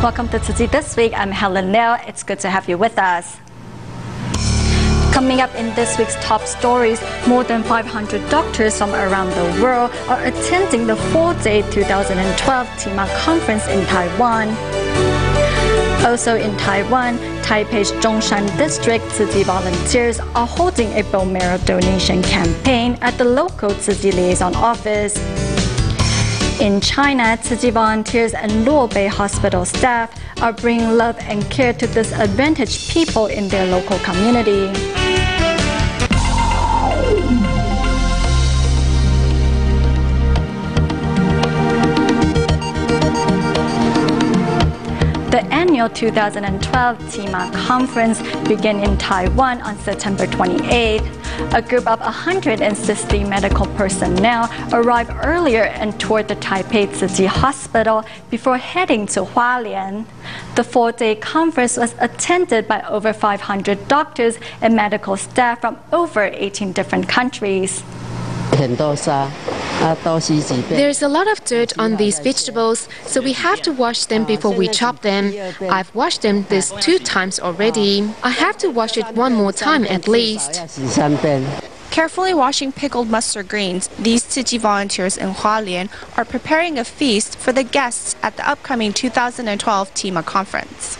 Welcome to Tzu Chi This Week. I'm Helen Liao. It's good to have you with us. Coming up in this week's top stories, more than 500 doctors from around the world are attending the 4-day 2012 tema conference in Taiwan. Also in Taiwan, Taipei's Zhongshan District Tzu Chi volunteers are holding a bone marrow donation campaign at the local Tzu Chi liaison office. In China, Tzu Chi volunteers and Luobei hospital staff are bringing love and care to disadvantaged people in their local community. The annual 2012 tema conference began in Taiwan on September 28. A group of 160 medical personnel arrived earlier and toured the Taipei Tzu Chi Hospital before heading to Hualien. The 4-day conference was attended by over 500 doctors and medical staff from over 18 different countries. There's a lot of dirt on these vegetables, so we have to wash them before we chop them. I've washed them this 2 times already. I have to wash it 1 more time at least. Carefully washing pickled mustard greens, these Tzu Chi volunteers in Hualien are preparing a feast for the guests at the upcoming 2012 tema conference.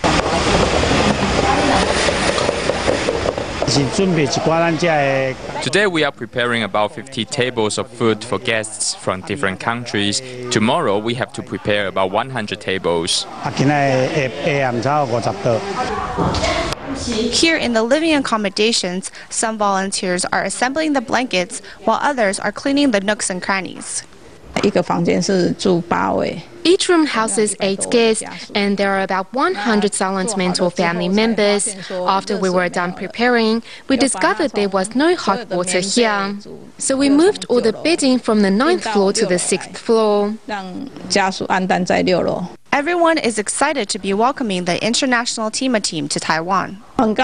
Today we are preparing about 50 tables of food for guests from different countries. Tomorrow we have to prepare about 100 tables. Here in the living accommodations, some volunteers are assembling the blankets while others are cleaning the nooks and crannies. Each room houses 8 guests, and there are about 100 silent mentor family members. After we were done preparing, we discovered there was no hot water here. So we moved all the bedding from the 9th floor to the 6th floor. Everyone is excited to be welcoming the international tema team to Taiwan. I'm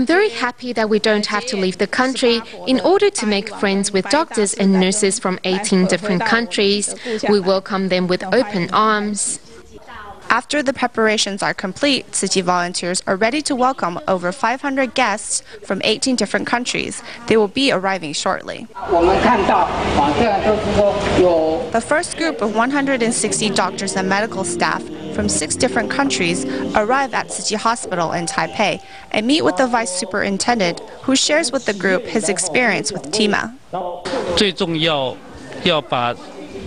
very happy that we don't have to leave the country in order to make friends with doctors and nurses from 18 different countries. We welcome them with open arms. After the preparations are complete, Tzu Chi volunteers are ready to welcome over 500 guests from 18 different countries. They will be arriving shortly. The first group of 160 doctors and medical staff from 6 different countries arrive at Tzu Chi Hospital in Taipei and meet with the vice superintendent, who shares with the group his experience with tema.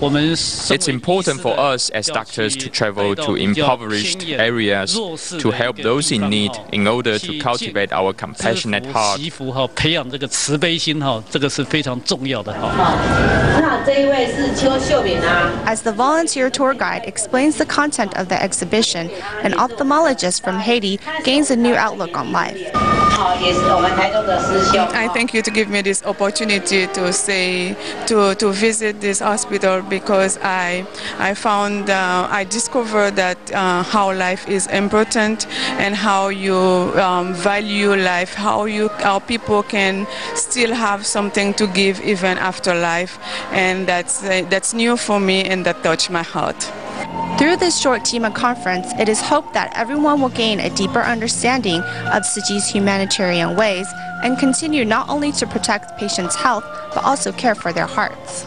It's important for us as doctors to travel to impoverished areas to help those in need in order to cultivate our compassionate heart. As the volunteer tour guide explains the content of the exhibition, an ophthalmologist from Haiti gains a new outlook on life. I thank you to give me this opportunity to visit this hospital, because I discovered that how life is important and how you value life, how people can still have something to give even after life, and that's new for me and that touched my heart. Through this short tema conference, it is hoped that everyone will gain a deeper understanding of Tzu Chi's humanitarian ways and continue not only to protect patients' health, but also care for their hearts.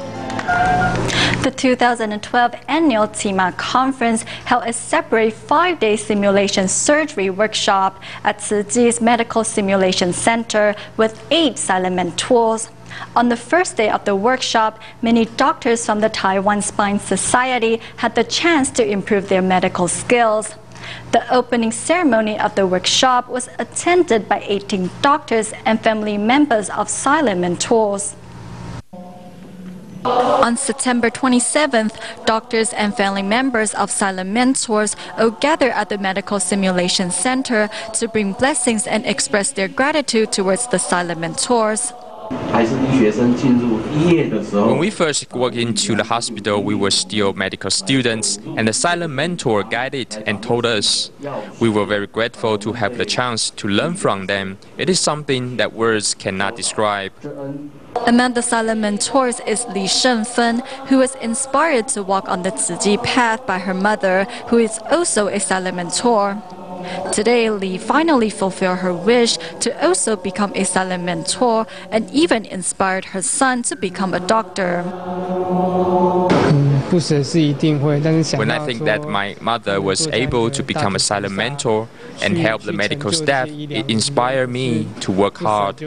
The 2012 annual tema conference held a separate 5-day simulation surgery workshop at Tzu Chi's Medical Simulation Center with 8 silent mentors. On the first day of the workshop, many doctors from the Taiwan Spine Society had the chance to improve their medical skills. The opening ceremony of the workshop was attended by 18 doctors and family members of silent mentors. On September 27th, doctors and family members of silent mentors will gather at the Medical Simulation Center to bring blessings and express their gratitude towards the silent mentors. When we first walked into the hospital, we were still medical students, and the silent mentor guided and told us. We were very grateful to have the chance to learn from them. It is something that words cannot describe. Among the silent mentors is Li Shengfen, who was inspired to walk on the Tzu Chi path by her mother, who is also a silent mentor. Today, Li finally fulfilled her wish to also become a silent mentor and even inspired her son to become a doctor. When I think that my mother was able to become a silent mentor and help the medical staff, it inspired me to work hard.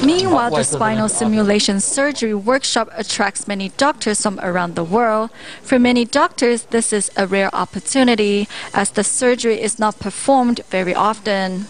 Meanwhile, the spinal simulation surgery workshop attracts many doctors from around the world. For many doctors, this is a rare opportunity, as the surgery is not performed very often.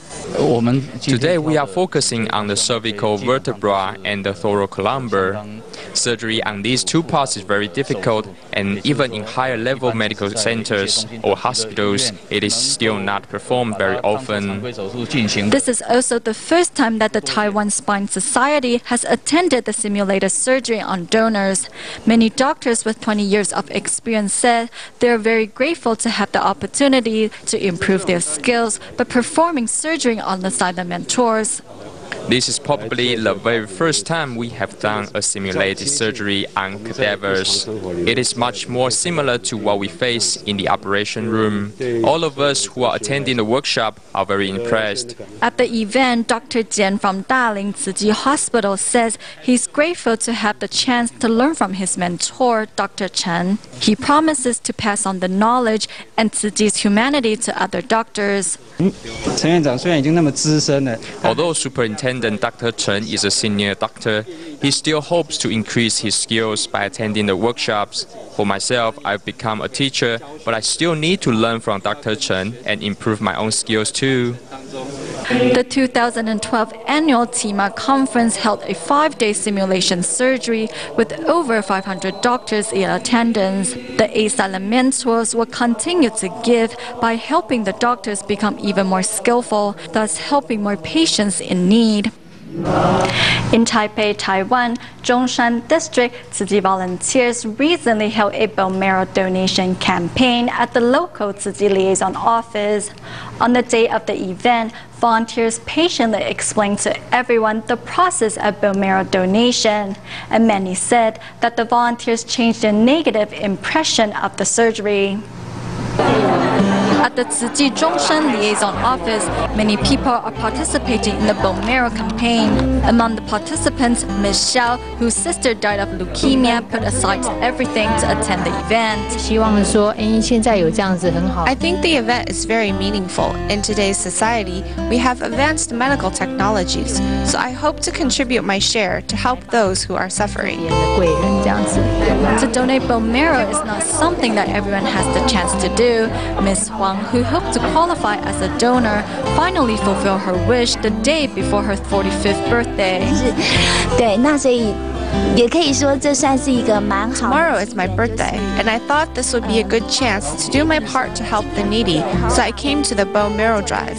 Today, we are focusing on the cervical vertebra and the thoracolumbar. Surgery on these two parts is very difficult, and even in higher-level medical centers or hospitals, it is still not performed very often. This is also the first time that the Taiwan Spine Society has attended the simulated surgery on donors. Many doctors with 20 years of experience said they are very grateful to have the opportunity to improve their skills by performing surgery on the silent mentors. This is probably the very first time we have done a simulated surgery on cadavers. It is much more similar to what we face in the operation room. All of us who are attending the workshop are very impressed. At the event, Dr. Jian from Daling Tzu Chi Hospital says he's grateful to have the chance to learn from his mentor, Dr. Chen. He promises to pass on the knowledge and Tzu Chi's humanity to other doctors. Although Superintendent Dr. Chen is a senior doctor, he still hopes to increase his skills by attending the workshops. For myself, I've become a teacher, but I still need to learn from Dr. Chen and improve my own skills too. The 2012 annual tema conference held a 5-day simulation surgery with over 500 doctors in attendance. The 8 silent mentors will continue to give by helping the doctors become even more skillful, thus helping more patients in need. In Taipei, Taiwan, Zhongshan District, Tzu Chi volunteers recently held a bone marrow donation campaign at the local Tzu Chi liaison office. On the day of the event, volunteers patiently explained to everyone the process of bone marrow donation, and many said that the volunteers changed their negative impression of the surgery. At the Tzu Chi Zhongshan Liaison Office, many people are participating in the bone marrow campaign. Among the participants, Ms. Xiao, whose sister died of leukemia, put aside everything to attend the event. I think the event is very meaningful. In today's society, we have advanced medical technologies, so I hope to contribute my share to help those who are suffering. To donate bone marrow is not something that everyone has the chance to do. Ms. Huang, who hoped to qualify as a donor, finally fulfilled her wish the day before her 45th birthday. Tomorrow is my birthday, and I thought this would be a good chance to do my part to help the needy, so I came to the bone marrow drive.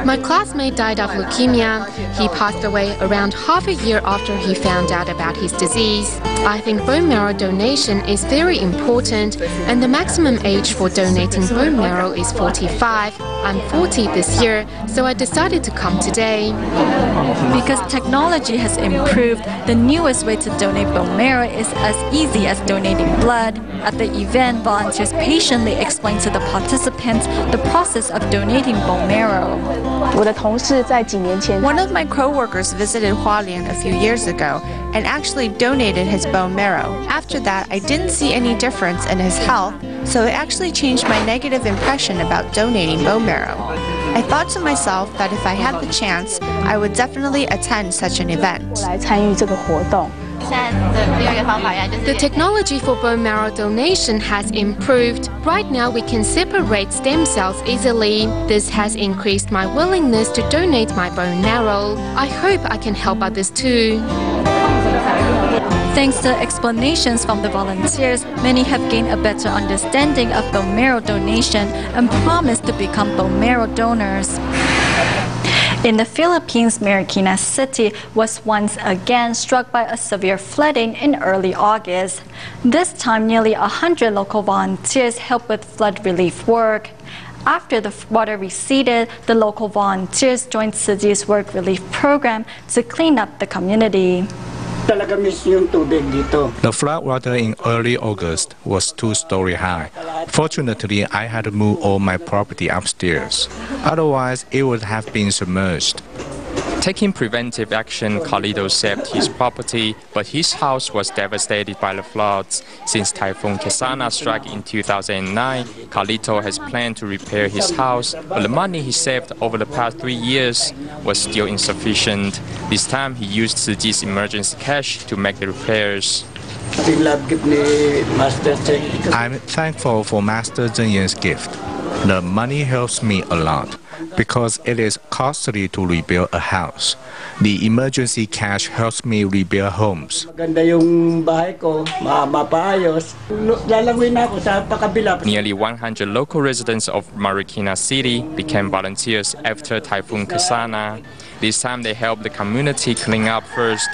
My classmate died of leukemia. He passed away around half a year after he found out about his disease. I think bone marrow donation is very important, and the maximum age for donating bone marrow is 45. I'm 40 this year, so I decided to come today. Because technology has improved, the newest way to donate bone marrow is as easy as donating blood. At the event, volunteers patiently explained to the participants the process of donating bone marrow. One of my co-workers visited Hualien a few years ago and actually donated his bone marrow. After that, I didn't see any difference in his health, so it actually changed my negative impression about donating bone marrow. I thought to myself that if I had the chance, I would definitely attend such an event. The technology for bone marrow donation has improved. Right now we can separate stem cells easily. This has increased my willingness to donate my bone marrow. I hope I can help others too. Thanks to explanations from the volunteers, many have gained a better understanding of bone marrow donation and promised to become bone marrow donors. In the Philippines, Marikina City was once again struck by a severe flooding in early August. This time, nearly 100 local volunteers helped with flood relief work. After the water receded, the local volunteers joined Tzu Chi's work relief program to clean up the community. The flood water in early August was 2-story high. Fortunately, I had to move all my property upstairs. Otherwise, it would have been submerged. Taking preventive action, Carlito saved his property, but his house was devastated by the floods. Since Typhoon Kesana struck in 2009, Carlito has planned to repair his house, but the money he saved over the past 3 years was still insufficient. This time, he used Tzu Chi's emergency cash to make the repairs. I'm thankful for Master Zheng Yan's gift. The money helps me a lot because it is costly to rebuild a house. The emergency cash helps me rebuild homes. Nearly 100 local residents of Marikina City became volunteers after Typhoon Kesana. This time they helped the community clean up first.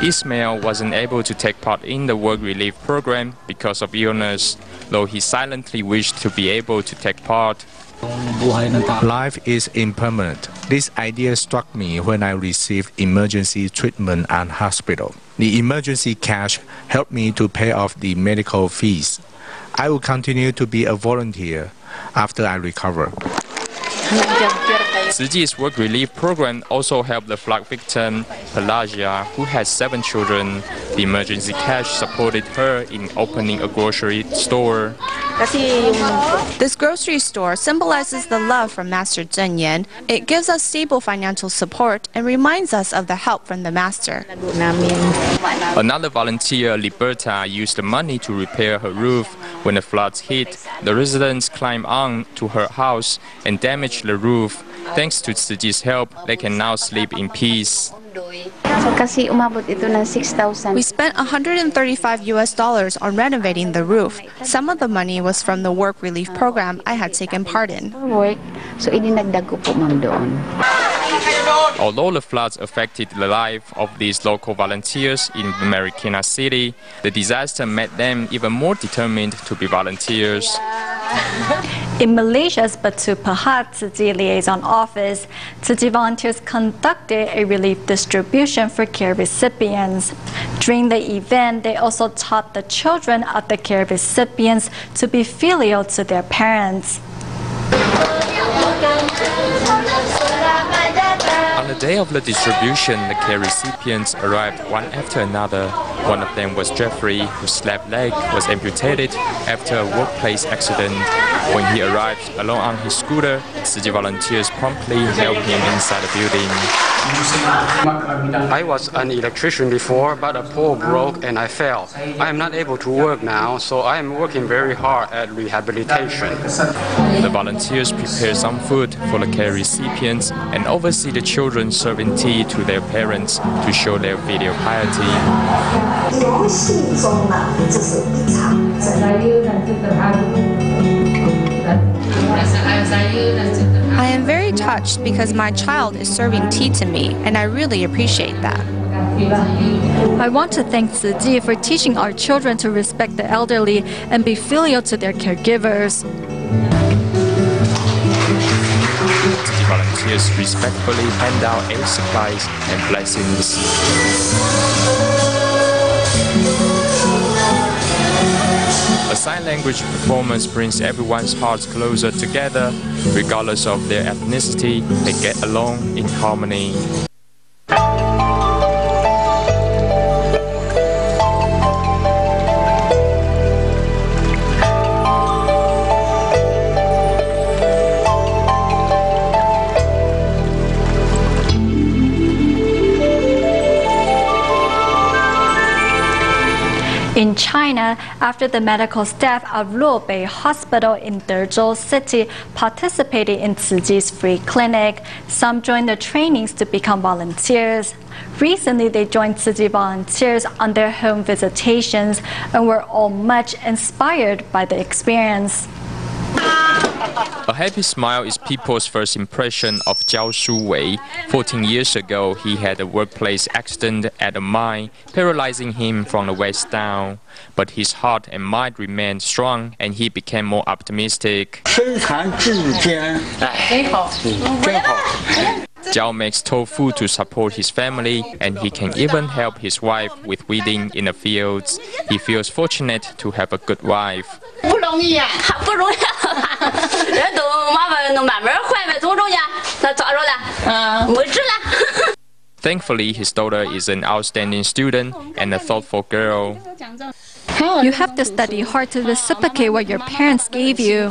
Ismail wasn't able to take part in the work relief program because of illness, though he silently wished to be able to take part. Life is impermanent. This idea struck me when I received emergency treatment at hospital. The emergency cash helped me to pay off the medical fees. I will continue to be a volunteer after I recover. Tzu Chi's work relief program also helped the flood victim, Pelagia, who has 7 children. The emergency cash supported her in opening a grocery store. This grocery store symbolizes the love from Master Zheng Yan. It gives us stable financial support and reminds us of the help from the Master. Another volunteer, Liberta, used the money to repair her roof. When the floods hit, the residents climbed on to her house and damaged the roof. Thanks to Tzu Chi's help, they can now sleep in peace. We spent $135 on renovating the roof. Some of the money was from the work relief program I had taken part in. Although the floods affected the life of these local volunteers in Marikina City, the disaster made them even more determined to be volunteers. In Malaysia's Batu Pahat Tzu Chi Liaison Office, Tzu Chi volunteers conducted a relief distribution for care recipients. During the event, they also taught the children of the care recipients to be filial to their parents. On the day of the distribution, the care recipients arrived one after another. One of them was Jeffrey, whose left leg was amputated after a workplace accident. When he arrived alone on his scooter, Tzu Chi volunteers promptly helped him inside the building. I was an electrician before, but a pole broke and I fell. I am not able to work now, so I am working very hard at rehabilitation. The volunteers prepare some food for the care recipients and oversee the children serving tea to their parents to show their filial piety. I am very touched because my child is serving tea to me, and I really appreciate that. I want to thank Tzu Chi for teaching our children to respect the elderly and be filial to their caregivers. Tzu Chi volunteers respectfully hand out aid supplies and blessings. A sign language performance brings everyone's hearts closer together. Regardless of their ethnicity, they get along in harmony. In China, after the medical staff of Luobei Hospital in Dezhou City participated in Tzu Chi's free clinic, some joined the trainings to become volunteers. Recently, they joined Tzu Chi volunteers on their home visitations and were all much inspired by the experience. A happy smile is people's first impression of Jiao Shuwei. 14 years ago, he had a workplace accident at a mine, paralyzing him from the waist down. But his heart and mind remained strong, and he became more optimistic. Jiao makes tofu to support his family, and he can even help his wife with weeding in the fields. He feels fortunate to have a good wife. Thankfully, his daughter is an outstanding student and a thoughtful girl. You have to study hard to reciprocate what your parents gave you.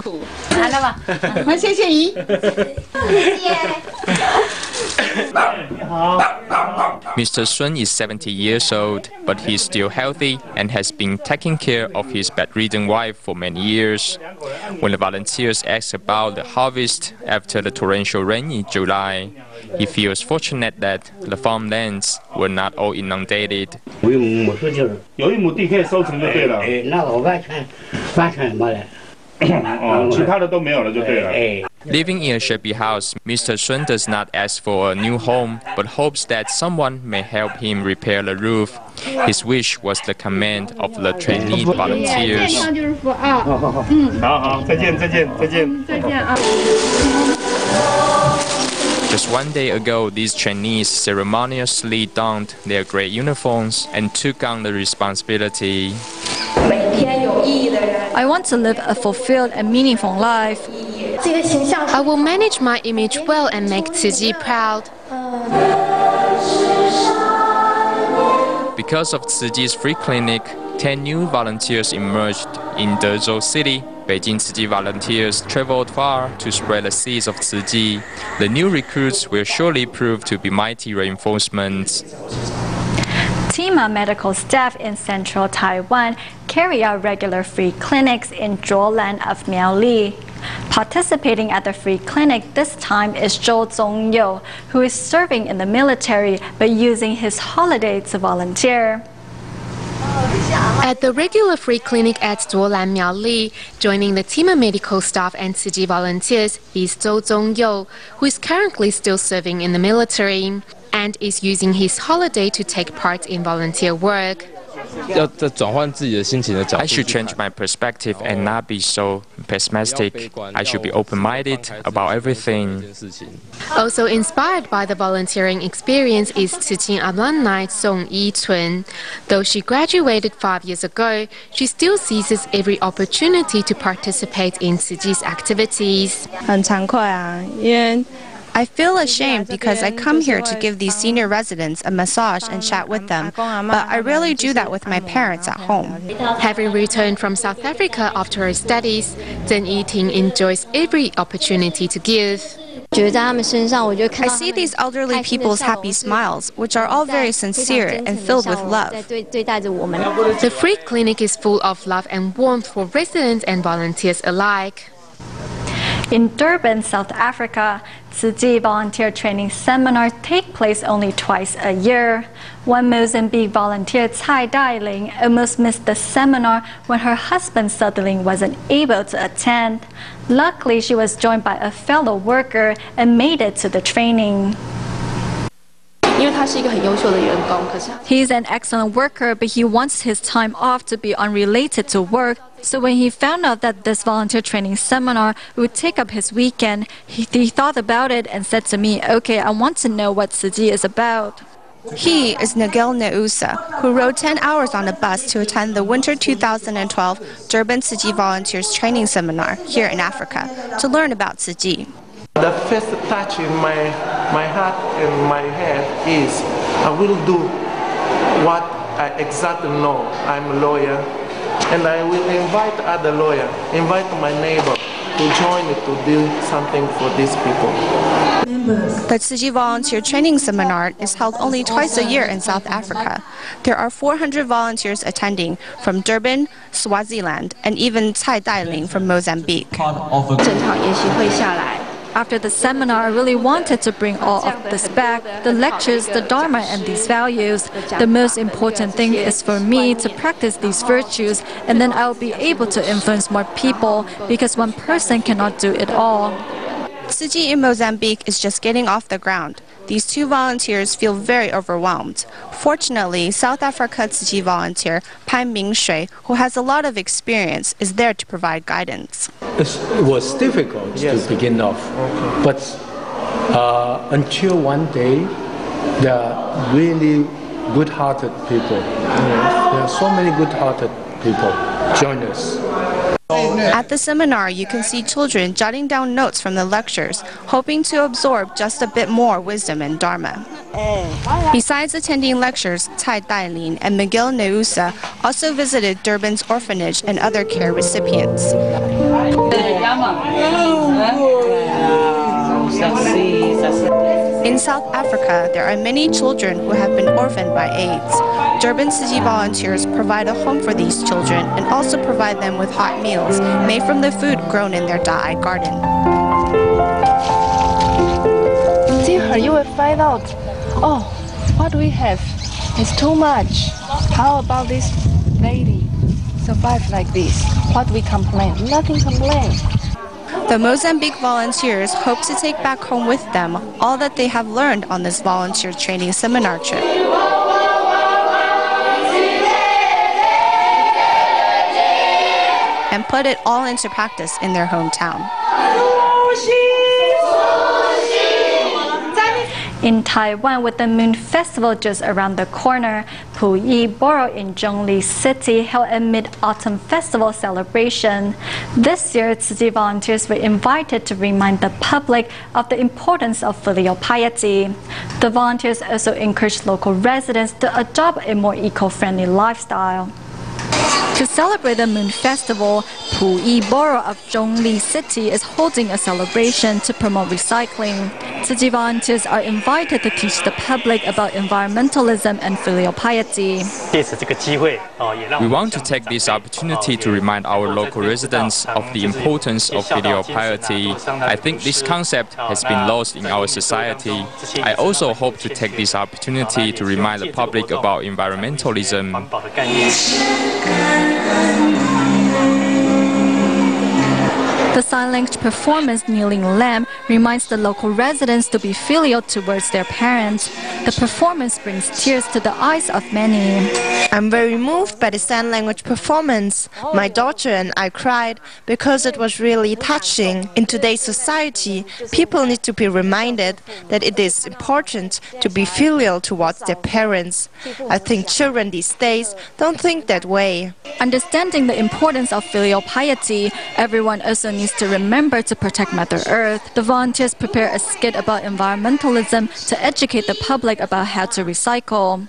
Mr. Sun is 70 years old, but he's still healthy and has been taking care of his bedridden wife for many years. When the volunteers ask about the harvest after the torrential rain in July, he feels fortunate that the farmlands were not all inundated. Living in a shabby house, Mr. Sun does not ask for a new home, but hopes that someone may help him repair the roof. His wish was the command of the trainee volunteers. Just one day ago, these trainees ceremoniously donned their gray uniforms and took on the responsibility. I want to live a fulfilled and meaningful life. I will manage my image well and make Tzu Chi proud. Because of Tzu Chi's free clinic, 10 new volunteers emerged in Dezhou City. Beijing Tzu Chi volunteers traveled far to spread the seeds of Tzu Chi. The new recruits will surely prove to be mighty reinforcements. Tema medical staff in central Taiwan carry out regular free clinics in Zhuolan of Miaoli. Participating at the free clinic this time is Zhou Zongyou, who is serving in the military but using his holiday to volunteer. At the regular free clinic at Zhuolan Miaoli, joining the Tema medical staff and Tzu Chi volunteers is Zhou Zongyou, who is currently still serving in the military and is using his holiday to take part in volunteer work. I should change my perspective and not be so pessimistic. I should be open-minded about everything. Also inspired by the volunteering experience is Tzu Chi alumni Song Yi-chun. Though she graduated 5 years ago, she still seizes every opportunity to participate in Tzu Chi's activities. I feel ashamed because I come here to give these senior residents a massage and chat with them, but I rarely do that with my parents at home. Having returned from South Africa after her studies, Zheng Yiting enjoys every opportunity to give. I see these elderly people's happy smiles, which are all very sincere and filled with love. The free clinic is full of love and warmth for residents and volunteers alike. In Durban, South Africa, Tzu Chi volunteer training seminars take place only twice a year. One Mozambique volunteer, Tsai Dailing, almost missed the seminar when her husband suddenly wasn't able to attend. Luckily, she was joined by a fellow worker and made it to the training. He's an excellent worker, but he wants his time off to be unrelated to work. So when he found out that this volunteer training seminar would take up his weekend, he thought about it and said to me, "Okay, I want to know what Tzu Chi is about." He is Nagel Neusa, who rode 10 hours on a bus to attend the Winter 2012 Durban Tzu Chi Volunteers Training Seminar here in Africa to learn about Tzu Chi. The first touch in my heart and my head is I will do what I exactly know. I'm a lawyer, and I will invite other lawyers, invite my neighbor, to join to do something for these people. The Tzu Chi Volunteer Training Seminar is held only twice a year in South Africa. There are 400 volunteers attending from Durban, Swaziland, and even Tsai Dailing from Mozambique. After the seminar, I really wanted to bring all of this back, the lectures, the Dharma, and these values. The most important thing is for me to practice these virtues, and then I'll be able to influence more people, because one person cannot do it all. Tzu Chi in Mozambique is just getting off the ground. These two volunteers feel very overwhelmed. Fortunately, South Africa Tzu Chi volunteer Pan Mingshui, who has a lot of experience, is there to provide guidance. It was difficult to begin off, but until one day, there are really good-hearted people. There are so many good-hearted people join us. At the seminar, you can see children jotting down notes from the lectures, hoping to absorb just a bit more wisdom and Dharma. Besides attending lectures, Tsai Dailing and Miguel Neusa also visited Durban's orphanage and other care recipients. In South Africa, there are many children who have been orphaned by AIDS. Durban Tzu Chi volunteers provide a home for these children and also provide them with hot meals made from the food grown in their Da'ai garden. See her, you will find out, oh, what we have is too much. How about this lady survive like this? What we complain? Nothing complain. The Mozambique volunteers hope to take back home with them all that they have learned on this volunteer training seminar trip. And put it all into practice in their hometown. In Taiwan, with the Moon Festival just around the corner, Puyi Borough in Zhongli City held a Mid-Autumn Festival celebration. This year, Tzu Chi volunteers were invited to remind the public of the importance of filial piety. The volunteers also encouraged local residents to adopt a more eco-friendly lifestyle. To celebrate the Moon Festival, Puyi Borough of Zhongli City is holding a celebration to promote recycling. Tzu Chi volunteers are invited to teach the public about environmentalism and filial piety. We want to take this opportunity to remind our local residents of the importance of filial piety. I think this concept has been lost in our society. I also hope to take this opportunity to remind the public about environmentalism. The sign language performance Kneeling Lamb reminds the local residents to be filial towards their parents. The performance brings tears to the eyes of many. I'm very moved by the sign language performance. My daughter and I cried because it was really touching. In today's society, people need to be reminded that it is important to be filial towards their parents. I think children these days don't think that way. Understanding the importance of filial piety, everyone also needs to remember to protect Mother Earth. The volunteers prepare a skit about environmentalism to educate the public about how to recycle.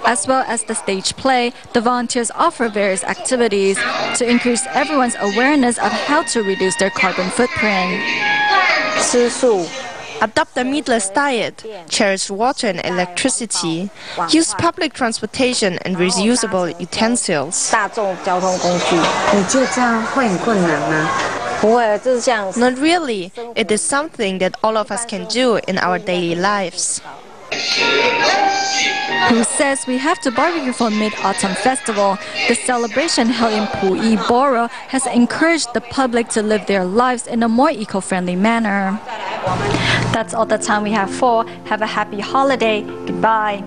As well as the stage play, the volunteers offer various activities to increase everyone's awareness of how to reduce their carbon footprint. Adopt a meatless diet, cherish water and electricity, use public transportation and reusable utensils. Not really. It is something that all of us can do in our daily lives. Who says we have to barbecue for Mid-Autumn Festival? The celebration held in Puyi Borough has encouraged the public to live their lives in a more eco-friendly manner. That's all the time we have for. Have a happy holiday. Goodbye.